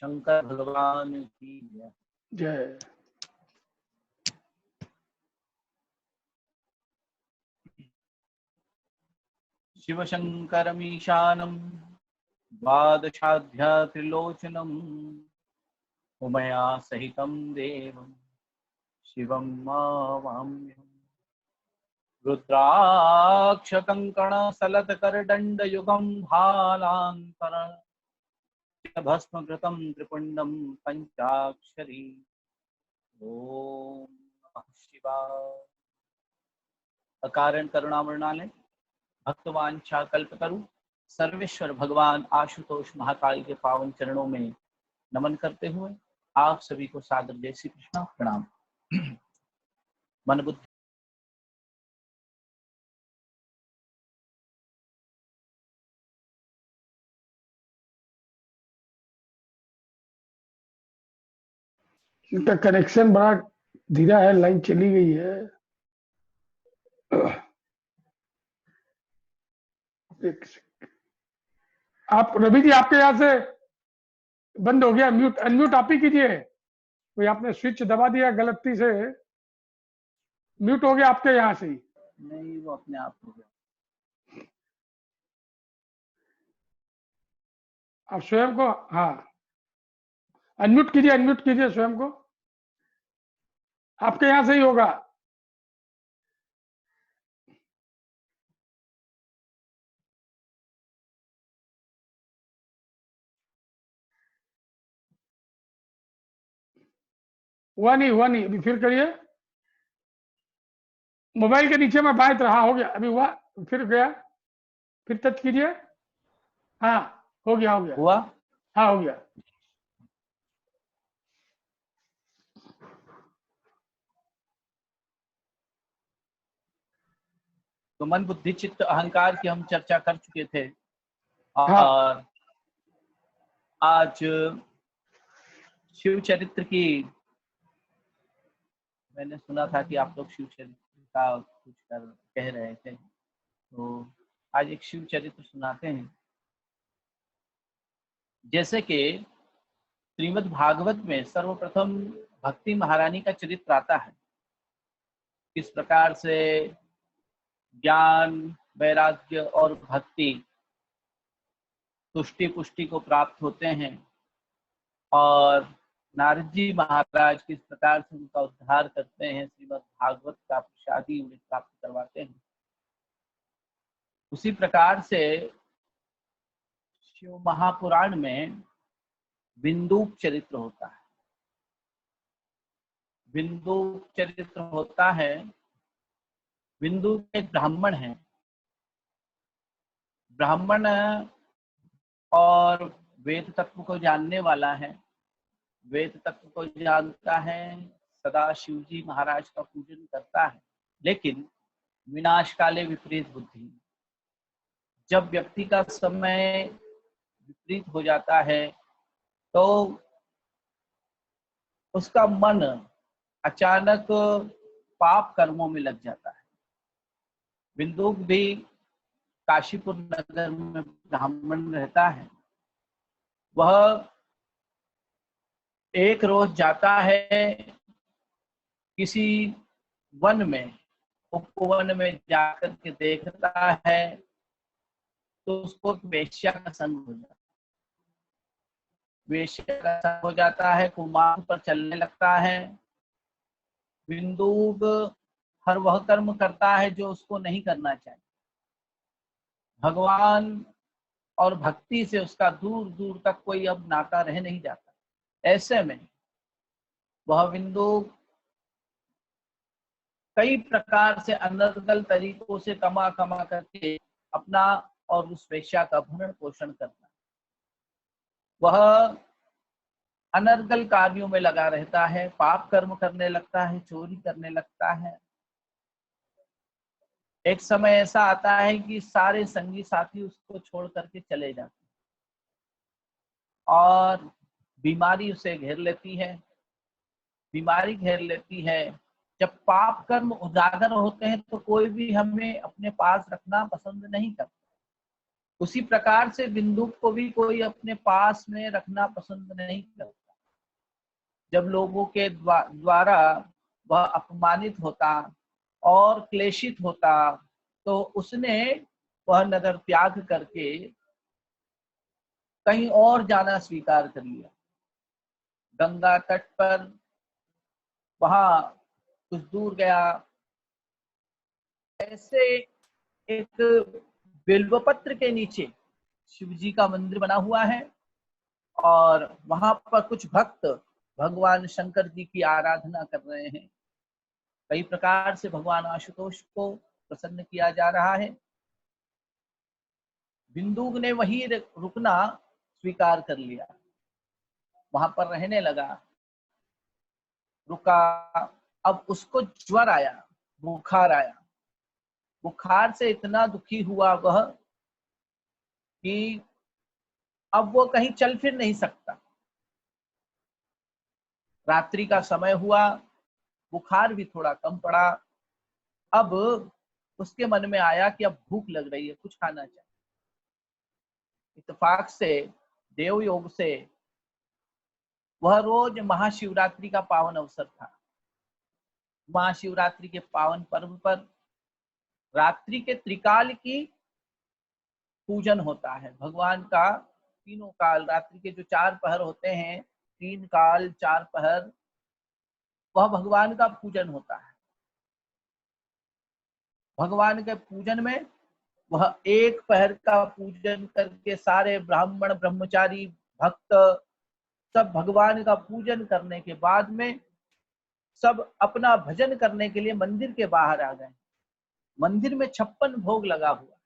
शंकर भगवान की जय। जय। शिव शंकरमीशानम द्वादशाध्या त्रिलोचनम उमया सहितं देवं शिवं मावाम्यहम्। रुद्राक्ष कंकण सलत करदंड युगं भालांतर भस्म कृतं त्रिपुंडं पंचाक्षरी। ओम नमः शिवाय। अकारण करुणामृणालय भक्तवांछा कल्पतरु सर्वेश्वर भगवान आशुतोष महाकाली के पावन चरणों में नमन करते हुए आप सभी को सादर जय श्री कृष्ण प्रणाम। मन बुद्धि इनका कनेक्शन बड़ा धीरा है, लाइन चली गई है। आप रवि जी, आपके यहाँ से बंद हो गया, म्यूट अनम्यूट आप ही कीजिए। कोई आपने स्विच दबा दिया गलती से, म्यूट हो गया आपके यहाँ से ही। नहीं, वो अपने आप हो गया। आप स्वयं को, हाँ, अनम्यूट कीजिए स्वयं को, आपके यहाँ से ही होगा। हुआ नहीं, अभी फिर करिए। मोबाइल के नीचे में बाएं तरफ, हाँ हो गया, अभी हुआ, फिर गया, फिर टच कीजिए। हाँ हो गया हुआ। हाँ हो गया। तो मन बुद्धि चित्त अहंकार की हम चर्चा कर चुके थे और हाँ। आज शिव चरित्र की, मैंने सुना था कि आप लोग शिव चरित्र का कुछ कह रहे थे, तो आज एक शिव चरित्र सुनाते हैं। जैसे कि श्रीमद् भागवत में सर्वप्रथम भक्ति महारानी का चरित्र आता है, किस प्रकार से ज्ञान वैराग्य और भक्ति तुष्टि पुष्टि को प्राप्त होते हैं और नारद जी महाराज किस प्रकार से उनका उद्धार करते हैं, श्रीमद् भागवत का प्रसादी उन्हें प्राप्त करवाते हैं। उसी प्रकार से शिव महापुराण में बिंदुक चरित्र होता है। बिंदुक चरित्र होता है, बिंदु एक ब्राह्मण है। ब्राह्मण और वेद तत्व को जानने वाला है, वेद तत्व को जानता है, सदा शिव जी महाराज का पूजन करता है, लेकिन विनाश काले विपरीत बुद्धि। जब व्यक्ति का समय विपरीत हो जाता है तो उसका मन अचानक पाप कर्मों में लग जाता है। बिंदुक भी काशीपुर नगर में ब्राह्मण रहता है। वह एक रोज जाता है किसी वन में, उपवन में जाकर के देखता है तो उसको वेश्या का संग हो जाता है। वेश्या का संग हो जाता है, कुमार पर चलने लगता है। बिंदुक हर वह कर्म करता है जो उसको नहीं करना चाहिए। भगवान और भक्ति से उसका दूर दूर तक कोई अब नाता रह नहीं जाता। ऐसे में वह बिंदुक कई प्रकार से अनर्गल तरीकों से कमा करके अपना और उस वेश्या का भरण पोषण करता है। वह अनर्गल कार्यों में लगा रहता है, पाप कर्म करने लगता है, चोरी करने लगता है। एक समय ऐसा आता है कि सारे संगी साथी उसको छोड़ करके चले जाते हैं और बीमारी उसे घेर लेती है। बीमारी घेर लेती है। जब पाप कर्म उजागर होते हैं तो कोई भी हमें अपने पास रखना पसंद नहीं करता। उसी प्रकार से बिंदुक को भी कोई अपने पास में रखना पसंद नहीं करता। जब लोगों के द्वारा वह अपमानित होता और क्लेशित होता तो उसने वह नगर त्याग करके कहीं और जाना स्वीकार कर लिया। गंगा तट पर वहां कुछ दूर गया, ऐसे एक बिल्वपत्र के नीचे शिव जी का मंदिर बना हुआ है और वहां पर कुछ भक्त भगवान शंकर जी की आराधना कर रहे हैं। कई प्रकार से भगवान आशुतोष को प्रसन्न किया जा रहा है। बिंदुक ने वहीं रुकना स्वीकार कर लिया, वहां पर रहने लगा, रुका। अब उसको ज्वर आया, बुखार आया। बुखार से इतना दुखी हुआ वह कि अब वो कहीं चल फिर नहीं सकता। रात्रि का समय हुआ, बुखार भी थोड़ा कम पड़ा। अब उसके मन में आया कि अब भूख लग रही है, कुछ खाना चाहिए। इत्तेफाक से, देव योग से, वह रोज महाशिवरात्रि का पावन अवसर था। महाशिवरात्रि के पावन पर्व पर रात्रि के त्रिकाल की पूजन होता है। भगवान का तीनों काल, रात्रि के जो 4 पहर होते हैं, 3 काल 4 पहर, वह भगवान का पूजन होता है। भगवान के पूजन में वह 1 पहर का पूजन करके सारे ब्राह्मण, ब्रह्मचारी, भक्त सब भगवान का पूजन करने के बाद में सब अपना भजन करने के लिए मंदिर के बाहर आ गए। मंदिर में 56 भोग लगा हुआ।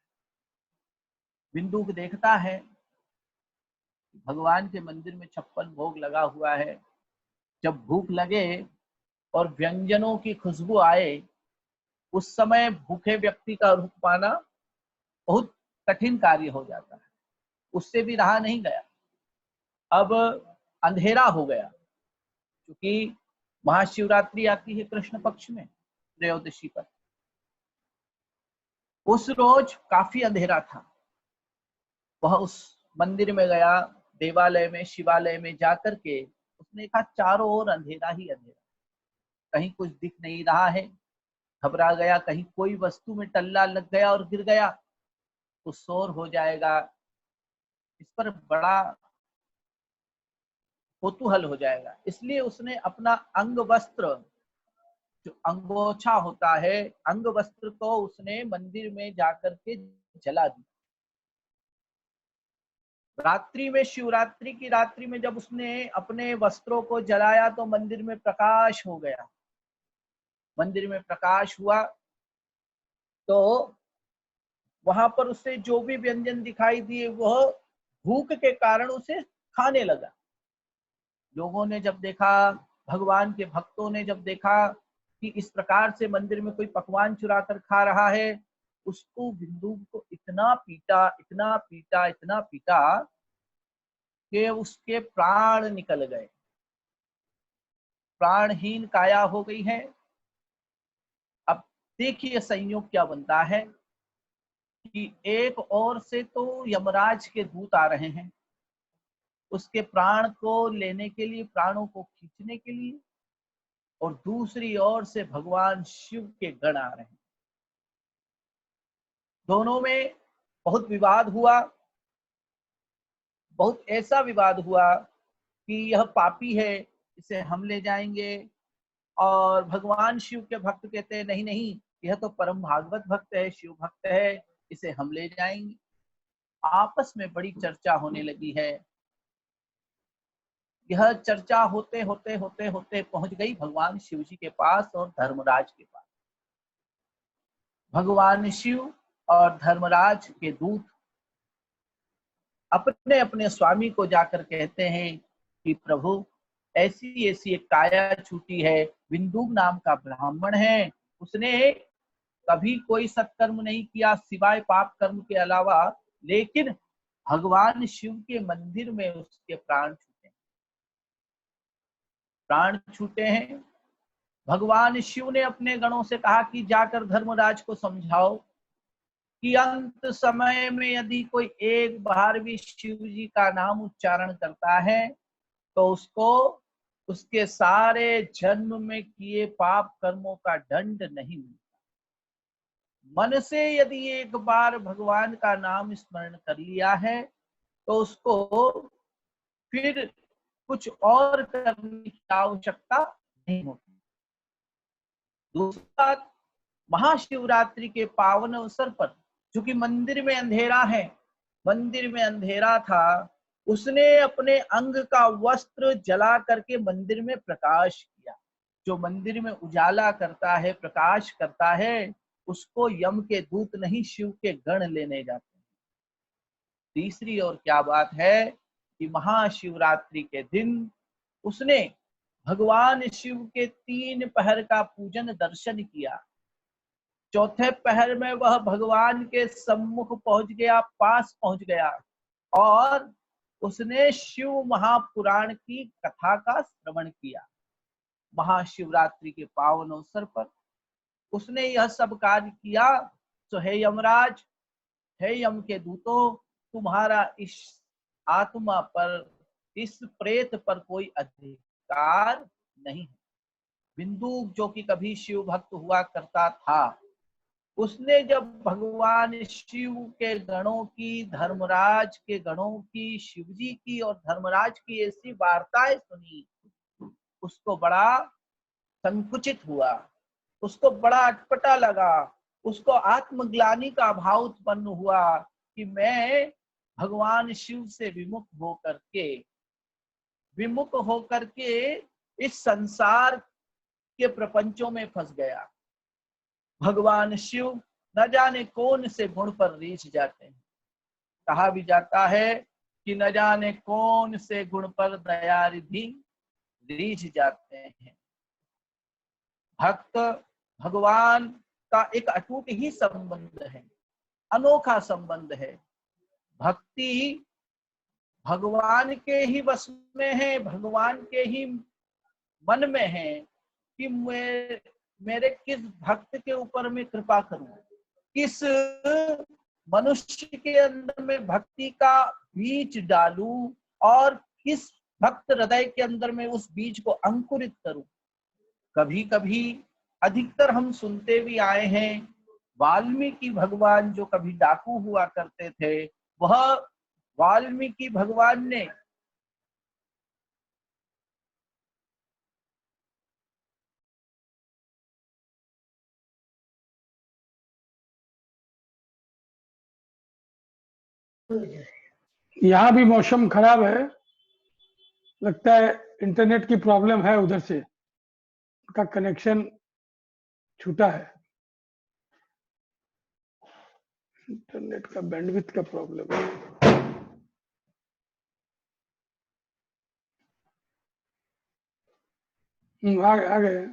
बिंदुक देखता है भगवान के मंदिर में 56 भोग लगा हुआ है। जब भूख लगे और व्यंजनों की खुशबू आए, उस समय भूखे व्यक्ति का रुक पाना बहुत कठिन कार्य हो जाता है। उससे भी रहा नहीं गया। अब अंधेरा हो गया, क्योंकि महाशिवरात्रि आती है कृष्ण पक्ष में त्रयोदशी पर। उस रोज काफी अंधेरा था। वह उस मंदिर में गया, देवालय में, शिवालय में जाकर के उसने कहा चारों ओर अंधेरा ही अंधेरा, कहीं कुछ दिख नहीं रहा है। घबरा गया, कहीं कोई वस्तु में टल्ला लग गया और गिर गया तो शोर हो जाएगा, इस पर बड़ा कौतूहल हो जाएगा। इसलिए उसने अपना अंग वस्त्र, जो अंगोछा होता है, अंग वस्त्र को उसने मंदिर में जाकर के जला दिया। रात्रि में, शिवरात्रि की रात्रि में जब उसने अपने वस्त्रों को जलाया तो मंदिर में प्रकाश हो गया। मंदिर में प्रकाश हुआ तो वहां पर उसे जो भी व्यंजन दिखाई दिए वह भूख के कारण उसे खाने लगा। लोगों ने जब देखा, भगवान के भक्तों ने जब देखा कि इस प्रकार से मंदिर में कोई पकवान चुरा कर खा रहा है, उसको, बिंदुक को इतना पीटा, इतना पीटा, इतना पीटा कि उसके प्राण निकल गए। प्राणहीन काया हो गई है। अब देखिए संयोग क्या बनता है कि एक ओर से तो यमराज के दूत आ रहे हैं उसके प्राण को लेने के लिए, प्राणों को खींचने के लिए, और दूसरी ओर से भगवान शिव के गण आ रहे हैं। दोनों में बहुत विवाद हुआ। बहुत ऐसा विवाद हुआ कि यह पापी है, इसे हम ले जाएंगे, और भगवान शिव के भक्त कहते हैं नहीं नहीं, यह तो परम भागवत भक्त है, शिव भक्त है, इसे हम ले जाएंगे। आपस में बड़ी चर्चा होने लगी है। यह चर्चा होते होते होते होते पहुंच गई भगवान शिव जी के पास और धर्मराज के पास। भगवान शिव और धर्मराज के दूत अपने अपने स्वामी को जाकर कहते हैं कि प्रभु, ऐसी ऐसी एक काया छूटी है, बिंदुक नाम का ब्राह्मण है, उसने कभी कोई सत्कर्म नहीं किया सिवाय पाप कर्म के अलावा, लेकिन भगवान शिव के मंदिर में उसके प्राण छूटे, प्राण छूटे हैं। भगवान शिव ने अपने गणों से कहा कि जाकर धर्मराज को समझाओ कि अंत समय में यदि कोई एक बार भी शिव जी का नाम उच्चारण करता है तो उसको उसके सारे जन्म में किए पाप कर्मों का दंड नहीं मिलता। मन से यदि एक बार भगवान का नाम स्मरण कर लिया है तो उसको फिर कुछ और करने की आवश्यकता नहीं होती। दूसरी बात, महाशिवरात्रि के पावन अवसर पर, चूंकि मंदिर में अंधेरा है, मंदिर में अंधेरा था, उसने अपने अंग का वस्त्र जला करके मंदिर में प्रकाश किया। जो मंदिर में उजाला करता है, प्रकाश करता है, उसको यम के दूत नहीं शिव के गण लेने जाते हैं। तीसरी और क्या बात है कि महाशिवरात्रि के दिन उसने भगवान शिव के 3 पहर का पूजन दर्शन किया। चौथे पहर में वह भगवान के सम्मुख पहुंच गया, पास पहुंच गया और उसने शिव महापुराण की कथा का श्रवण किया। महाशिवरात्रि के पावन अवसर पर उसने यह सब कार्य किया। तो हे यमराज, हे यम के दूतों, तुम्हारा इस आत्मा पर, इस प्रेत पर कोई अधिकार नहीं है। बिंदु जो कि कभी शिव भक्त हुआ करता था, उसने जब भगवान शिव के गणों की, धर्मराज के गणों की, शिवजी की और धर्मराज की ऐसी वार्ताएं सुनी, उसको बड़ा संकुचित हुआ, उसको बड़ा अटपटा लगा, उसको आत्मग्लानि का भाव उत्पन्न हुआ कि मैं भगवान शिव से विमुख होकर के इस संसार के प्रपंचों में फंस गया। भगवान शिव न जाने कौन से गुण पर रीझ जाते हैं। कहा भी जाता है कि न जाने कौन से गुण पर दया रिधि रीझ जाते हैं। भक्त भगवान का एक अटूट ही संबंध है, अनोखा संबंध है। भक्ति भगवान के ही वश में है, भगवान के ही मन में है कि मेरे किस भक्त के ऊपर मैं कृपा करूं, किस मनुष्य के अंदर में भक्ति का बीज डालूं और किस भक्त हृदय के अंदर में उस बीज को अंकुरित करूं। कभी कभी, अधिकतर हम सुनते भी आए हैं, वाल्मीकि भगवान जो कभी डाकू हुआ करते थे, वह वाल्मीकि भगवान ने यहाँ भी मौसम खराब है, लगता है इंटरनेट की प्रॉब्लम है, उधर से का कनेक्शन छूटा है, इंटरनेट का बैंडविड्थ का प्रॉब्लम है। आ गए